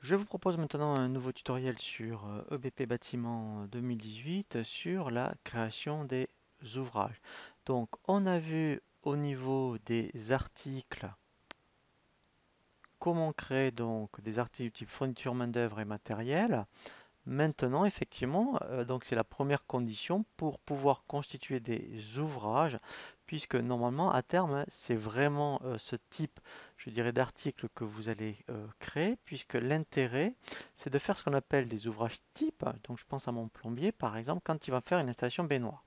Je vous propose maintenant un nouveau tutoriel sur EBP Bâtiment 2018 sur la création des ouvrages. Donc on a vu au niveau des articles comment créer donc des articles type fourniture main-d'œuvre et matériel. Maintenant, effectivement, donc c'est la première condition pour pouvoir constituer des ouvrages, puisque normalement, à terme, hein, c'est vraiment ce type, je dirais, d'article que vous allez créer, puisque l'intérêt, c'est de faire ce qu'on appelle des ouvrages types. Donc, je pense à mon plombier, par exemple, quand il va faire une installation baignoire.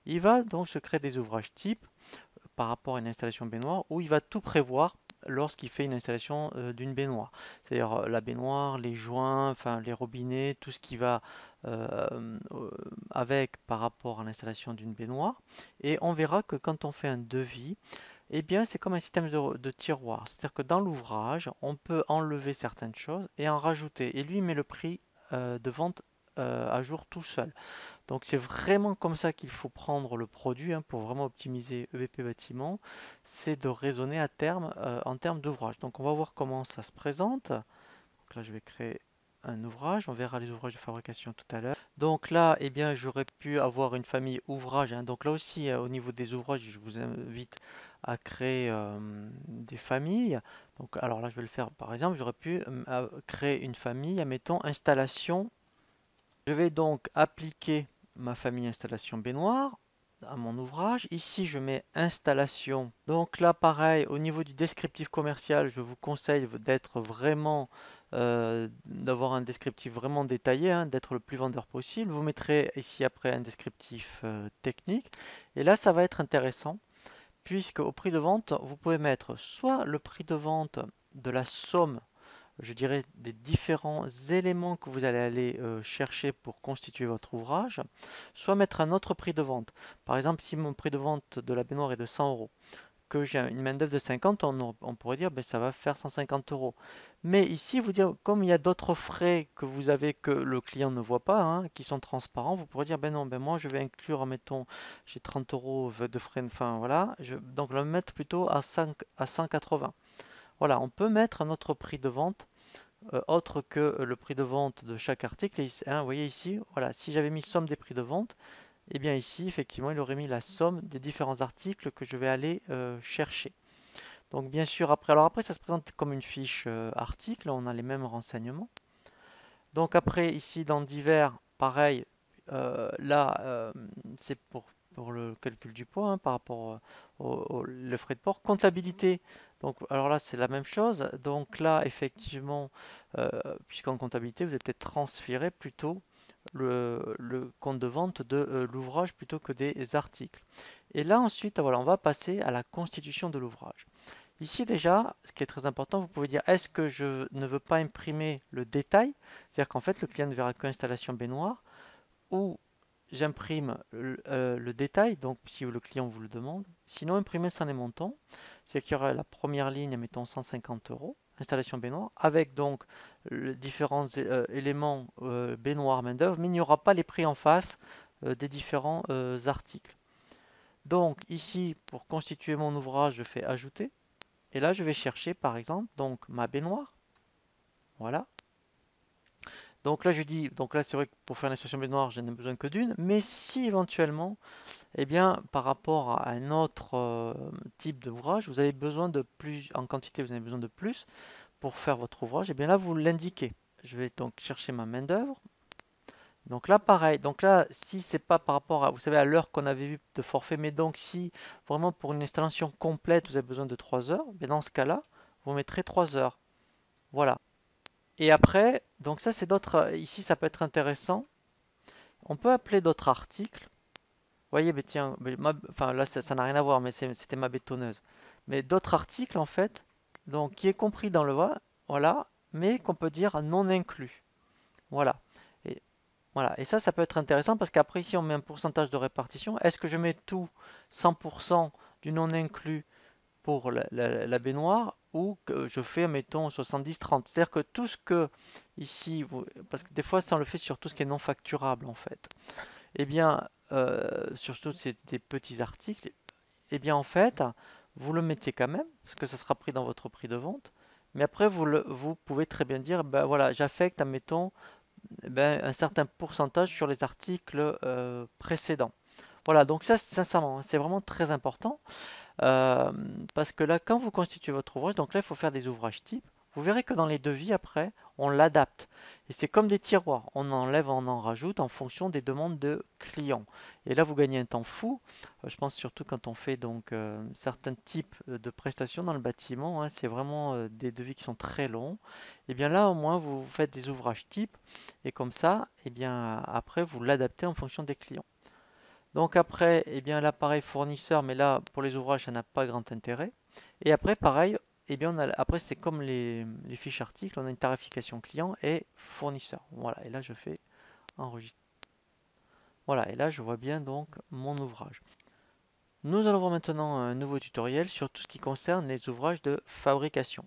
Il va donc se créer des ouvrages types par rapport à une installation baignoire où il va tout prévoir lorsqu'il fait une installation d'une baignoire. C'est-à-dire la baignoire, les joints, enfin les robinets, tout ce qui va avec par rapport à l'installation d'une baignoire. Et on verra que quand on fait un devis, eh bien c'est comme un système de tiroir. C'est-à-dire que dans l'ouvrage, on peut enlever certaines choses et en rajouter. Et lui, il met le prix de vente à jour tout seul. Donc c'est vraiment comme ça qu'il faut prendre le produit hein, pour vraiment optimiser EVP bâtiment, c'est de raisonner à terme en termes d'ouvrage. Donc on va voir comment ça se présente. Donc là je vais créer un ouvrage, on verra les ouvrages de fabrication tout à l'heure. Donc là, eh bien, j'aurais pu avoir une famille ouvrage, hein. Donc là aussi, au niveau des ouvrages, je vous invite à créer des familles. Donc alors là, je vais le faire par exemple, j'aurais pu créer une famille, admettons, installation. Je vais donc appliquer ma famille installation baignoire à mon ouvrage. Ici, je mets installation. Donc là, pareil, au niveau du descriptif commercial, je vous conseille d'être vraiment, d'avoir un descriptif vraiment détaillé, hein, d'être le plus vendeur possible. Vous mettrez ici après un descriptif technique. Et là, ça va être intéressant, puisque au prix de vente, vous pouvez mettre soit le prix de vente de la somme, je dirais, des différents éléments que vous allez aller chercher pour constituer votre ouvrage, soit mettre un autre prix de vente. Par exemple, si mon prix de vente de la baignoire est de 100 euros, que j'ai une main-d'œuvre de 50, on pourrait dire ben, ça va faire 150 euros. Mais ici, vous dire, comme il y a d'autres frais que vous avez que le client ne voit pas, hein, qui sont transparents, vous pourrez dire ben non, ben moi je vais inclure, mettons, j'ai 30 euros de frais, enfin voilà, donc le mettre plutôt à 180. Voilà, on peut mettre un autre prix de vente autre que le prix de vente de chaque article. Et, hein, vous voyez ici, voilà, si j'avais mis somme des prix de vente, et bien ici, effectivement, il aurait mis la somme des différents articles que je vais aller chercher. Donc bien sûr, après, alors après, ça se présente comme une fiche article, on a les mêmes renseignements. Donc après, ici, dans divers, pareil, là, c'est pour le calcul du poids hein, par rapport le frais de port. Comptabilité, donc alors là, c'est la même chose. Donc là, effectivement, puisqu'en comptabilité, vous êtes peut-être transféré plutôt le compte de vente de l'ouvrage plutôt que des articles. Et là, ensuite, voilà, on va passer à la constitution de l'ouvrage. Ici déjà, ce qui est très important, vous pouvez dire est-ce que je ne veux pas imprimer le détail, c'est-à-dire qu'en fait le client ne verra qu'installation baignoire, ou j'imprime le détail, donc si le client vous le demande. Sinon, imprimer sans les montants, c'est qu'il y aura la première ligne, mettons 150 euros, installation baignoire, avec donc les différents éléments baignoire, main-d'œuvre, mais il n'y aura pas les prix en face des différents articles. Donc ici, pour constituer mon ouvrage, je fais ajouter. Et là, je vais chercher par exemple donc ma baignoire. Voilà. Donc là, je dis, donc là, c'est vrai que pour faire une installation baignoire, je n'ai besoin que d'une. Mais si éventuellement, eh bien, par rapport à un autre type d'ouvrage, vous avez besoin de plus, en quantité, vous avez besoin de plus pour faire votre ouvrage, et bien là, vous l'indiquez. Je vais donc chercher ma main-d'œuvre. Donc là, pareil. Donc là, si c'est pas par rapport à, vous savez, à l'heure qu'on avait vu de forfait, mais donc si vraiment pour une installation complète, vous avez besoin de 3 heures, bien dans ce cas-là, vous mettrez 3 heures. Voilà. Et après, donc ça c'est d'autres, ici ça peut être intéressant. On peut appeler d'autres articles. Vous voyez, mais tiens, enfin là ça n'a rien à voir, mais c'était ma bétonneuse. Mais d'autres articles en fait, donc qui est compris dans le voilà, mais qu'on peut dire non inclus. Voilà. Et voilà. Et ça peut être intéressant parce qu'après ici on met un pourcentage de répartition. Est-ce que je mets tout 100% du non inclus pour la baignoire ou que je fais, mettons, 70-30. C'est-à-dire que tout ce que ici, parce que des fois, ça on le fait sur tout ce qui est non facturable en fait. Eh bien, surtout c'est des petits articles, eh bien en fait, vous le mettez quand même, parce que ça sera pris dans votre prix de vente, Mais après, vous pouvez très bien dire, ben voilà, j'affecte, admettons, ben, un certain pourcentage sur les articles précédents. Voilà, donc ça, sincèrement, c'est vraiment très important. Euh, Parce que là, quand vous constituez votre ouvrage, donc là, il faut faire des ouvrages types. Vous verrez que dans les devis, après, on l'adapte. Et c'est comme des tiroirs. On enlève, on en rajoute en fonction des demandes de clients. Et là, vous gagnez un temps fou. Je pense surtout quand on fait donc certains types de prestations dans le bâtiment, hein, c'est vraiment des devis qui sont très longs. Et bien là, au moins, vous faites des ouvrages types. Et comme ça, et bien après, vous l'adaptez en fonction des clients. Donc après, eh bien l'appareil fournisseur, mais là pour les ouvrages, ça n'a pas grand intérêt. Et après, pareil, eh bien après c'est comme les fiches articles, on a une tarification client et fournisseur. Voilà, et là je fais enregistrer. Voilà, et là je vois bien donc mon ouvrage. Nous allons voir maintenant un nouveau tutoriel sur tout ce qui concerne les ouvrages de fabrication.